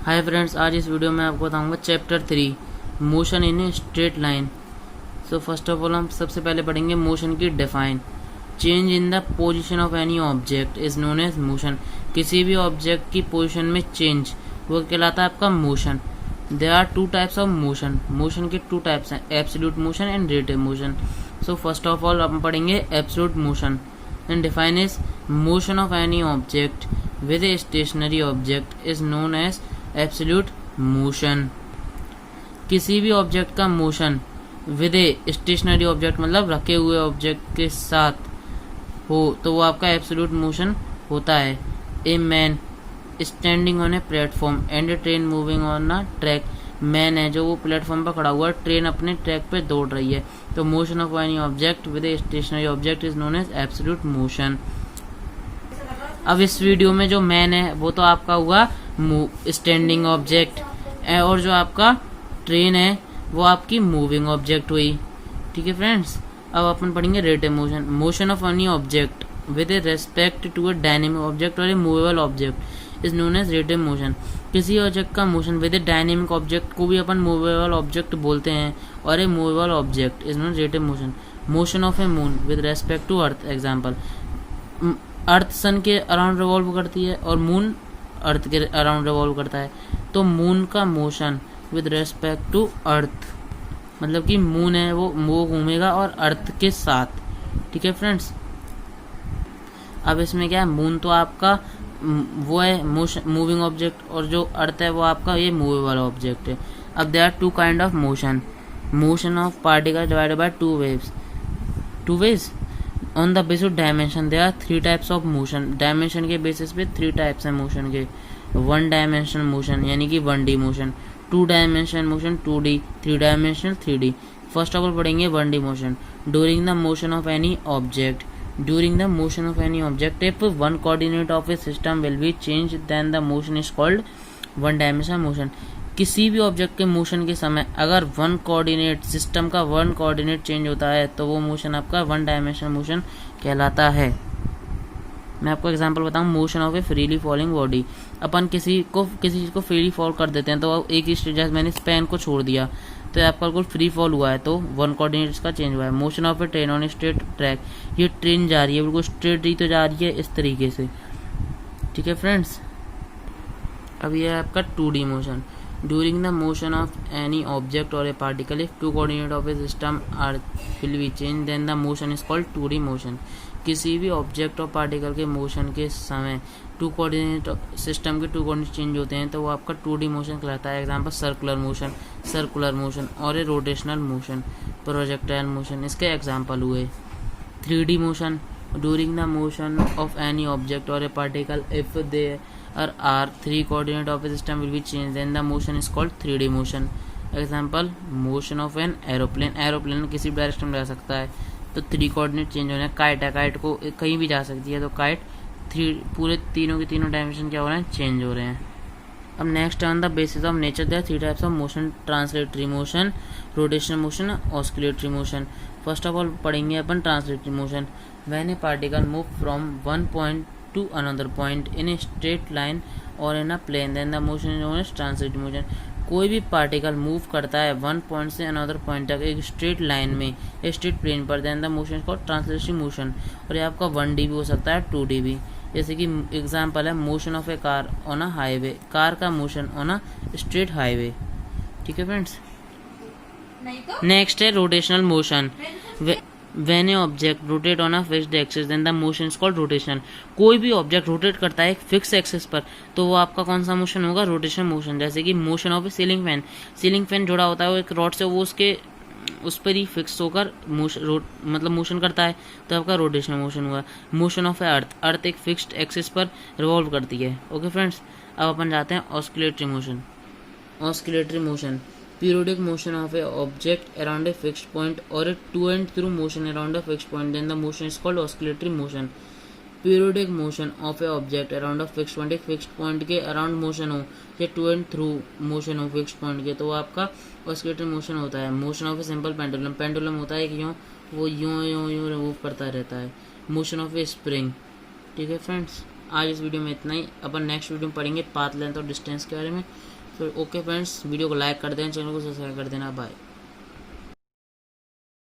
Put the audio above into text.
Hi friends, आज इस video में आपको बताऊंगा chapter 3 motion in a straight line. So first of all हम सबसे पहले पढ़ेंगे मोशन की define. Change in the position of any object is known as motion. किसी भी ऑब्जेक्ट की पोजीशन में चेंज वो कहलाता है आपका motion. There are two types of motion. Motion के टू टाइप्स हैं, absolute motion and relative motion. So first of all हम पढ़ेंगे absolute motion. And define is motion of any object with a stationary object is known as absolute motion. किसी भी object का motion with a stationary object मतलब रखे हुए object के साथ हो तो वो आपका एब्सोल्यूट मोशन होता है। A man standing on a platform and A train moving on a track. Man है जो वो प्लेटफॉर्म पर खड़ा हुआ है, ट्रेन अपने ट्रैक पे दौड़ रही है, तो motion of any object with a stationary object is known as absolute motion. अब इस वीडियो में जो मैन है वो तो आपका हुआ स्टैंडिंग ऑब्जेक्ट और जो आपका ट्रेन है वो आपकी मूविंग ऑब्जेक्ट हुई। ठीक है फ्रेंड्स, अब अपन पढ़ेंगे relative motion. Motion of any object with respect to a dynamic object और a movable object is known as relative motion. किसी ऑब्जेक्ट का motion with a dynamic object को भी अपन मूवेबल ऑब्जेक्ट बोलते हैं और a movable object is known as relative motion. Motion of a moon with respect to earth, example earth sun के around revolve करती है और मून अर्थ के अराउंड रिवॉल्व करता है, तो मून का motion with respect to earth मतलब कि मून है वो घूमेगा और अर्थ के साथ। ठीक है फ्रेंड्स, अब इसमें क्या है, मून तो आपका वो है मूविंग ऑब्जेक्ट और जो अर्थ है वो आपका ये मूवेबल ऑब्जेक्ट है। अब there are two kind of motion. Motion of particle divided by two ways on the basis of dimension. There are three types of motion. Dimension के बेसिस पे थ्री टाइप्स हैं मोशन के। One dimension motion यानी कि 1D motion, two dimension motion 2D, three dimensional 3D। First of all पढ़ेंगे 1D motion. During the motion of any object, during the motion of any object if one coordinate of a system will be change then the motion is called one dimensional motion. किसी भी object के motion के समय अगर one coordinate system का one coordinate change होता है तो वो मोशन आपका वन डायमेंशनल मोशन कहलाता है। मैं आपको एग्जांपल बताऊं, motion of a freely falling body. अपन किसी चीज को फ्रीली फॉल कर देते हैं तो एक ही स्टेज, मैंने इस पेन को छोड़ दिया तो आपका बिल्कुल फ्री फॉल हुआ है, तो वन कोऑर्डिनेट का चेंज हुआ है। Motion of A train on a straight track, ये ट्रेन जा रही है बिल्कुल स्ट्रेट ही तो जा रही है इस तरीके से। ठीक है फ्रेंड्स, अब ये है आपका 2D motion. During the motion of any object or a particle, if two coordinates of a system are will be changed, then the motion is called 2D motion. किसी भी ऑब्जेक्ट और पार्टिकल के motion के समय to coordinate system के to coordinate change होते हैं तो वो आपका 2D मोशन कहलाता है। एग्जांपल सर्कुलर मोशन और a rotational motion, projectile motion, इसके एग्जांपल हुए। 3D motion, during the motion of any object और a particle if they are three coordinate of a system will be changed then the motion is called 3D motion. Example, motion of an aeroplane. Aeroplane किसी भी direction में जा सकता है तो 3 coordinate change होने। Kite है, काइट को कहीं भी जा सकती है तो काइट पूरे तीनों के तीनों डायमेंशन क्या हो रहे हैं, चेंज हो रहे हैं। अब next on the basis of nature there are three types of motion, translatory motion, rotational motion, oscillatory motion. First of all पढ़ेंगे अपन translatory motion. When a particle move from one point to another point in a straight line or in a plane then the motion is known as translated motion. कोई भी particle move करता है one point से another point तक एक straight line में, एक straight plane पर, then the motion is called translatory motion. और ये आपका 1D भी हो सकता है 2D भी। जैसे कि एग्जांपल है motion of a car on a highway, car का motion on a straight highway. ठीक है फ्रेंड्स, नेक्स्ट है rotational motion. When a object rotate on a fixed axis then the motion is called rotational. कोई भी object rotate करता है एक fix axis पर तो वो आपका कौन सा मोशन होगा, रोटेशनल मोशन। जैसे कि motion of A ceiling fan जुड़ा होता है वो एक रॉड से, वो उसके उस पर ही फिक्स होकर मतलब मोशन करता है तो आपका रोटेशनल मोशन हुआ। मोशन ऑफ ए अर्थ एक फिक्स्ड एक्सिस पर रिवॉल्व करती है। ओके फ्रेंड्स, अब अपन जाते हैं ऑस्कुलेटरी motion. Periodic motion of a object around a fixed point or a to and through motion around a fixed point then the motion is called oscillatory motion. Periodic motion of a object around a fixed point, एक fixed point के around motion हो या to and through motion हो fixed point के तो वो आपका oscillatory motion होता है। Motion of a simple pendulum होता है कि वो यूं रिवॉल्व करता रहता है। Motion of a spring। ठीक है फ्रेंड्स, आज इस वीडियो में इतना ही। अपन नेक्स्ट वीडियो में पढ़ेंगे पाथ लेंथ और डिस्टेंस के बारे में। तो ओके फ्रेंड्स, वीडियो को लाइक कर देना, चैनल को सब्सक्राइब कर देना। बाय।